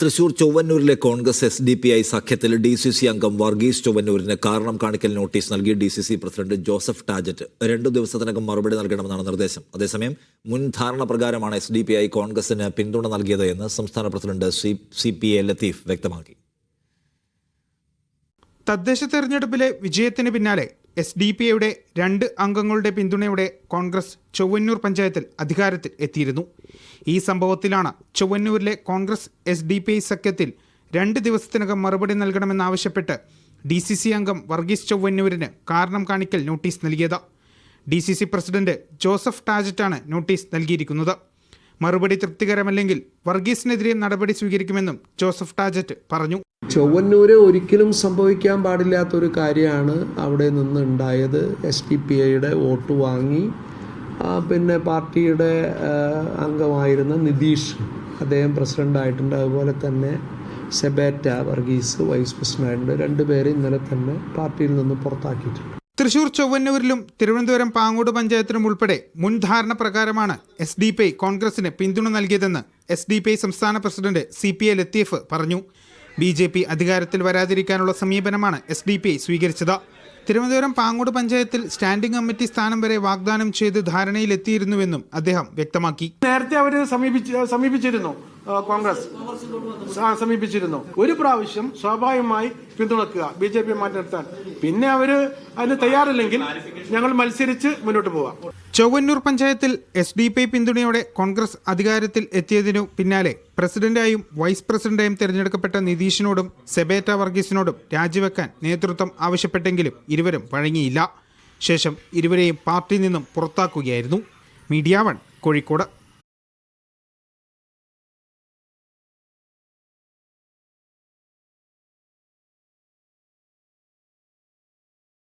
Thrissur ചൊവ്വന്നൂരിലെ Congress SDPI സഖ്യത്തിൽ DCC അംഗം വർഗീസ് ചൊവ്വന്നൂരിന് കാരണം കാണിക്കൽ നോട്ടീസ് നൽകി DCC പ്രസിഡന്റ് ജോസഫ് ടാജറ്റ് 2 ദിവസത്തിനകം മറുപടി നൽകണമെന്നാണ് നിർദ്ദേശം. അതേസമയം മുൻ ധാരണ പ്രകാരമാണ് SDPI കോൺഗ്രസിന് പിന്തുണ നൽകിയത് എന്ന് സംസ്ഥാന പ്രസിഡന്റ് CPA ലത്തീഫ് വ്യക്തമാക്കി. തദ്ദേശ തെരഞ്ഞെടുപ്പിലെ വിജയത്തിന് പിന്നാലെ SDPIയുടെ 2 അംഗങ്ങളുടെ പിന്തുണയോടെ കോൺഗ്രസ് ചൊവ്വന്നൂർ പഞ്ചായത്തിൽ അധികാരത്തിൽ എത്തിയിരുന്നു. ഈ സംഭവത്തിലാണ് ചൊവ്വന്നൂരിലെ കോൺഗ്രസ് SDPI സഖ്യത്തിൽ 2 ദിവസത്തിനകം മറുപടി നൽകണമെന്നാവശ്യപ്പെട്ട് DCC അംഗം വർഗീസ് ചൊവ്വന്നൂരിന് കാരണം കാണിക്കൽ നോട്ടീസ് നൽകിയത്. DCC പ്രസിഡന്റ് ജോസഫ് ടാജറ്റാണ് നോട്ടീസ് നൽകിയിരിക്കുന്നത്. മറുപടി തൃപ്തികരമല്ലെങ്കിൽ വർഗീസിനെതിരെ നടപടി സ്വീകരിക്കുമെന്നും ജോസഫ് ടാജറ്റ് പറഞ്ഞു. ചൊവ്വന്നൂര് ഒരിക്കലും സംഭവിക്കാൻ പാടില്ലാത്തൊരു കാര്യമാണ് അവിടെ നിന്ന് ഉണ്ടായത്. SDPIയുടെ വോട്ട് വാങ്ങി പിന്നെ പാർട്ടിയുടെ അംഗമായിരുന്ന നിതീഷ്, അദ്ദേഹം പ്രസിഡൻ്റായിട്ടുണ്ട്. അതുപോലെ തന്നെ സെബേറ്റ വർഗീസ് വൈസ് പ്രസിഡൻ്റായിട്ടുണ്ട്. 2 പേരെ ഇന്നലെ തന്നെ പാർട്ടിയിൽ നിന്ന് പുറത്താക്കിയിട്ടുണ്ട്. തൃശൂർ ചൊവ്വന്നൂരിലും തിരുവനന്തപുരം പാങ്ങോട് പഞ്ചായത്തിലും ഉൾപ്പെടെ മുൻ ധാരണ പ്രകാരമാണ് SDPI കോൺഗ്രസിന് പിന്തുണ നൽകിയതെന്ന് SDPI സംസ്ഥാന പ്രസിഡന്റ് CPA ലത്തീഫ് പറഞ്ഞു. BJP അധികാരത്തിൽ വരാതിരിക്കാനുള്ള സമീപനമാണ് SDPI സ്വീകരിച്ചത്. തിരുവനന്തപുരം പാങ്ങോട് പഞ്ചായത്തിൽ സ്റ്റാൻഡിംഗ് കമ്മിറ്റി സ്ഥാനം വരെ വാഗ്ദാനം ചെയ്ത് ധാരണയിലെത്തിയിരുന്നുവെന്നും അദ്ദേഹം വ്യക്തമാക്കി. നേരത്തെ അവർ സമീപിച്ചിരുന്നു, കോൺഗ്രസ് സമീപിച്ചിരുന്നു. ഒരു പ്രാവശ്യം സ്വാഭാവികമായി പിന്തുണക്കുക, BJP മാറ്റി നിർത്താൻ. പിന്നെ അവര് അതിന് തയ്യാറില്ലെങ്കിൽ ഞങ്ങൾ മത്സരിച്ച് മുന്നോട്ട് പോവാം. ചൊവ്വന്നൂർ പഞ്ചായത്തിൽ SDPI പിന്തുണയോടെ കോൺഗ്രസ് അധികാരത്തിൽ എത്തിയതിനു പിന്നാലെ പ്രസിഡന്റായും വൈസ് പ്രസിഡന്റായും തിരഞ്ഞെടുക്കപ്പെട്ട നിതീഷിനോടും സെബേറ്റ വർഗീസിനോടും രാജിവെക്കാൻ നേതൃത്വം ആവശ്യപ്പെട്ടെങ്കിലും ഇരുവരും വഴങ്ങിയില്ല. ശേഷം ഇരുവരെയും പാർട്ടിയിൽ നിന്നും പുറത്താക്കുകയായിരുന്നു. മീഡിയ 1 കോഴിക്കോട്.